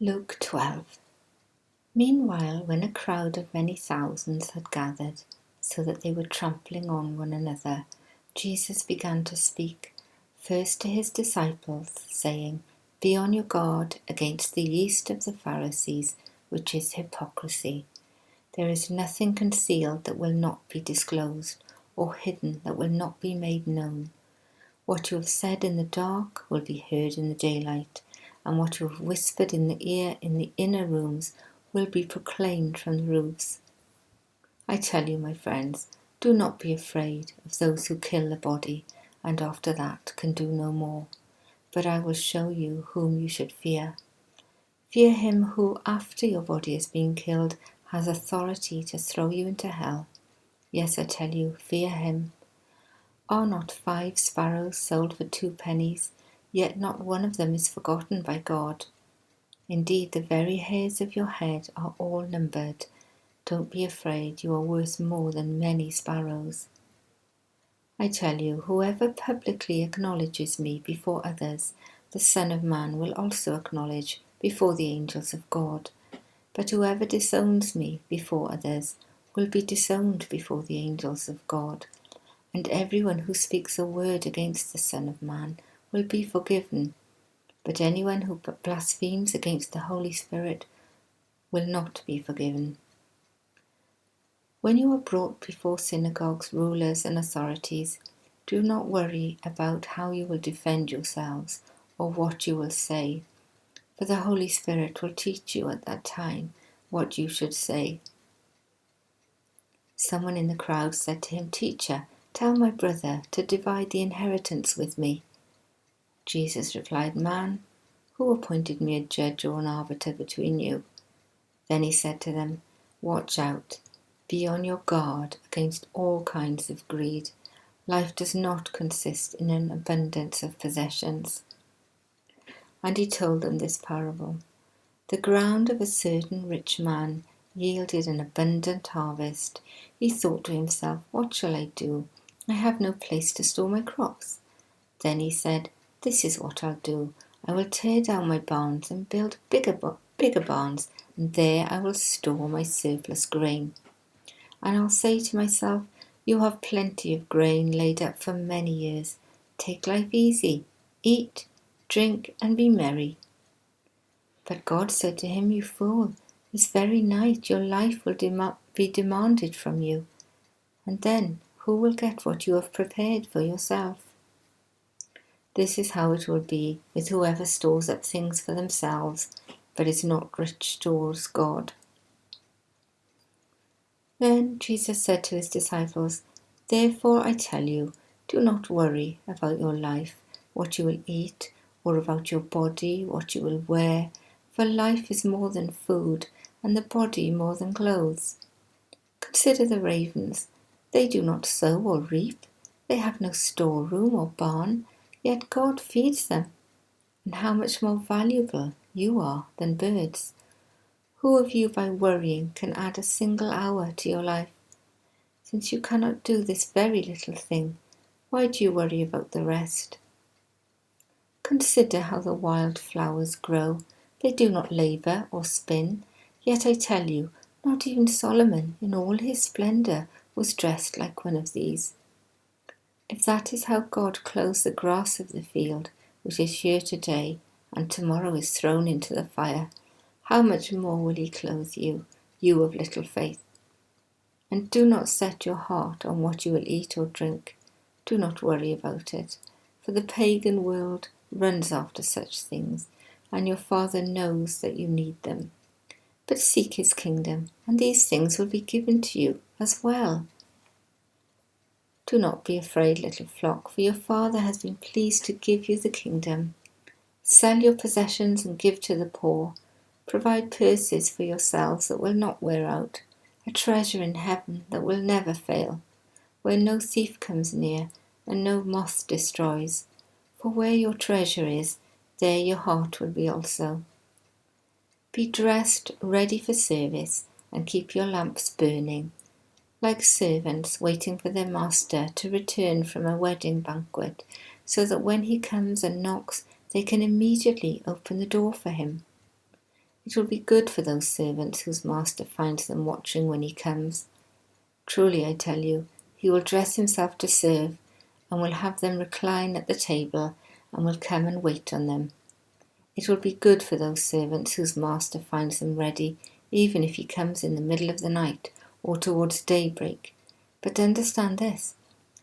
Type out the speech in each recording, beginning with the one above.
Luke 12. Meanwhile, when a crowd of many thousands had gathered, so that they were trampling on one another, Jesus began to speak, first to his disciples, saying, "Be on your guard against the yeast of the Pharisees, which is hypocrisy. There is nothing concealed that will not be disclosed, or hidden that will not be made known. What you have said in the dark will be heard in the daylight, and what you have whispered in the ear in the inner rooms will be proclaimed from the roofs. I tell you, my friends, do not be afraid of those who kill the body, and after that can do no more. But I will show you whom you should fear. Fear him who, after your body has been killed, has authority to throw you into hell. Yes, I tell you, fear him. Are not 5 sparrows sold for 2 pennies? Yet not one of them is forgotten by God. Indeed, the very hairs of your head are all numbered. Don't be afraid, you are worth more than many sparrows. I tell you, whoever publicly acknowledges me before others, the Son of Man will also acknowledge before the angels of God. But whoever disowns me before others will be disowned before the angels of God. And everyone who speaks a word against the Son of Man will be forgiven. But anyone who blasphemes against the Holy Spirit will not be forgiven. When you are brought before synagogues, rulers, and authorities, do not worry about how you will defend yourselves or what you will say, for the Holy Spirit will teach you at that time what you should say. Someone in the crowd said to him, "Teacher, tell my brother to divide the inheritance with me." Jesus replied, "Man, who appointed me a judge or an arbiter between you?" Then he said to them, "Watch out. Be on your guard against all kinds of greed. Life does not consist in an abundance of possessions." And he told them this parable. The ground of a certain rich man yielded an abundant harvest. He thought to himself, "What shall I do? I have no place to store my crops." Then he said, "This is what I'll do. I will tear down my barns and build bigger barns, and there I will store my surplus grain. And I'll say to myself, you have plenty of grain laid up for many years. Take life easy, eat, drink, and be merry." But God said to him, "You fool, this very night your life will be demanded from you. And then who will get what you have prepared for yourself?" This is how it will be with whoever stores up things for themselves, but is not rich towards God. Then Jesus said to his disciples, "Therefore I tell you, do not worry about your life, what you will eat, or about your body, what you will wear, for life is more than food, and the body more than clothes. Consider the ravens. They do not sow or reap. They have no storeroom or barn, yet God feeds them. And how much more valuable you are than birds. Who of you by worrying can add a single hour to your life? Since you cannot do this very little thing, why do you worry about the rest? Consider how the wild flowers grow. They do not labour or spin. Yet I tell you, not even Solomon in all his splendour was dressed like one of these. If that is how God clothes the grass of the field, which is here today and tomorrow is thrown into the fire, how much more will he clothe you, you of little faith? And do not set your heart on what you will eat or drink. Do not worry about it, for the pagan world runs after such things, and your Father knows that you need them. But seek his kingdom, and these things will be given to you as well. Do not be afraid, little flock, for your Father has been pleased to give you the kingdom. Sell your possessions and give to the poor. Provide purses for yourselves that will not wear out, a treasure in heaven that will never fail, where no thief comes near and no moth destroys. For where your treasure is, there your heart will be also. Be dressed, ready for service, and keep your lamps burning, like servants waiting for their master to return from a wedding banquet, so that when he comes and knocks, they can immediately open the door for him. It will be good for those servants whose master finds them watching when he comes. Truly, I tell you, he will dress himself to serve, and will have them recline at the table, and will come and wait on them. It will be good for those servants whose master finds them ready, even if he comes in the middle of the night or towards daybreak. But understand this,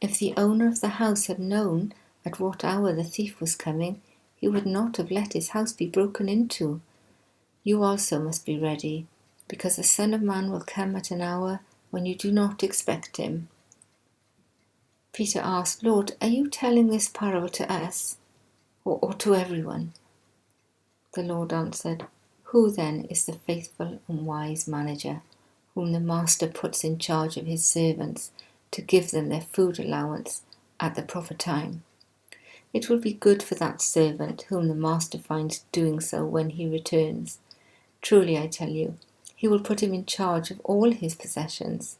if the owner of the house had known at what hour the thief was coming, he would not have let his house be broken into. You also must be ready, because the Son of Man will come at an hour when you do not expect him. Peter asked, Lord, are you telling this parable to us or to everyone? The Lord answered, Who then is the faithful and wise manager, whom the master puts in charge of his servants to give them their food allowance at the proper time? It will be good for that servant whom the master finds doing so when he returns. Truly, I tell you, he will put him in charge of all his possessions.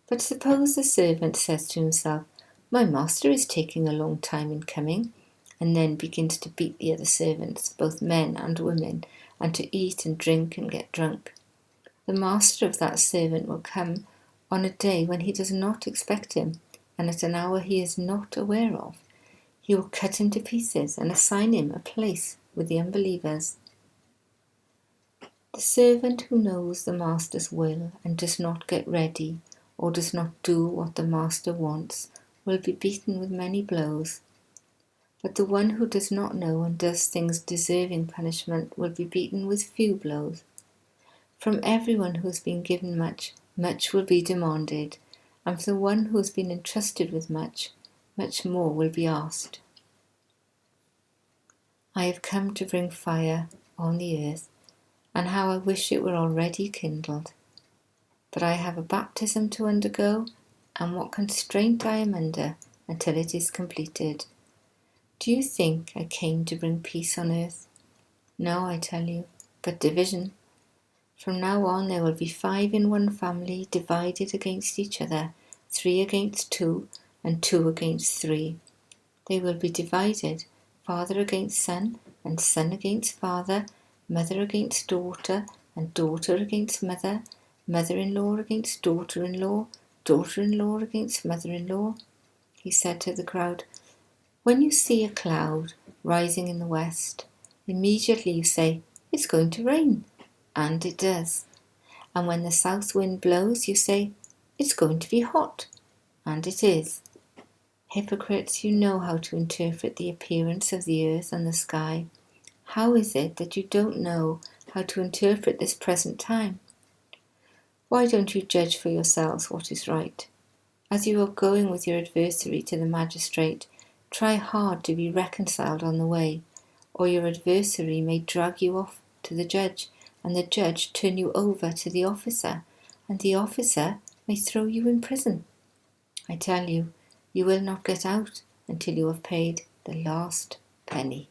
But suppose the servant says to himself, My master is taking a long time in coming, and then begins to beat the other servants, both men and women, and to eat and drink and get drunk. The master of that servant will come on a day when he does not expect him, and at an hour he is not aware of. He will cut him to pieces and assign him a place with the unbelievers. The servant who knows the master's will and does not get ready, or does not do what the master wants, will be beaten with many blows. But the one who does not know and does things deserving punishment will be beaten with few blows. From everyone who has been given much, much will be demanded, and from the one who has been entrusted with much, much more will be asked. I have come to bring fire on the earth, and how I wish it were already kindled. But I have a baptism to undergo, and what constraint I am under until it is completed. Do you think I came to bring peace on earth? No, I tell you, but division. From now on there will be 5 in one family divided against each other, 3 against 2, and 2 against 3. They will be divided, father against son, and son against father, mother against daughter, and daughter against mother, mother-in-law against daughter-in-law, daughter-in-law against mother-in-law. He said to the crowd, When you see a cloud rising in the west, immediately you say, It's going to rain. And it does. And when the south wind blows, you say, It's going to be hot. And it is. Hypocrites, you know how to interpret the appearance of the earth and the sky. How is it that you don't know how to interpret this present time? Why don't you judge for yourselves what is right? As you are going with your adversary to the magistrate, try hard to be reconciled on the way, or your adversary may drag you off to the judge, and the judge turn you over to the officer, and the officer may throw you in prison. I tell you, you will not get out until you have paid the last penny.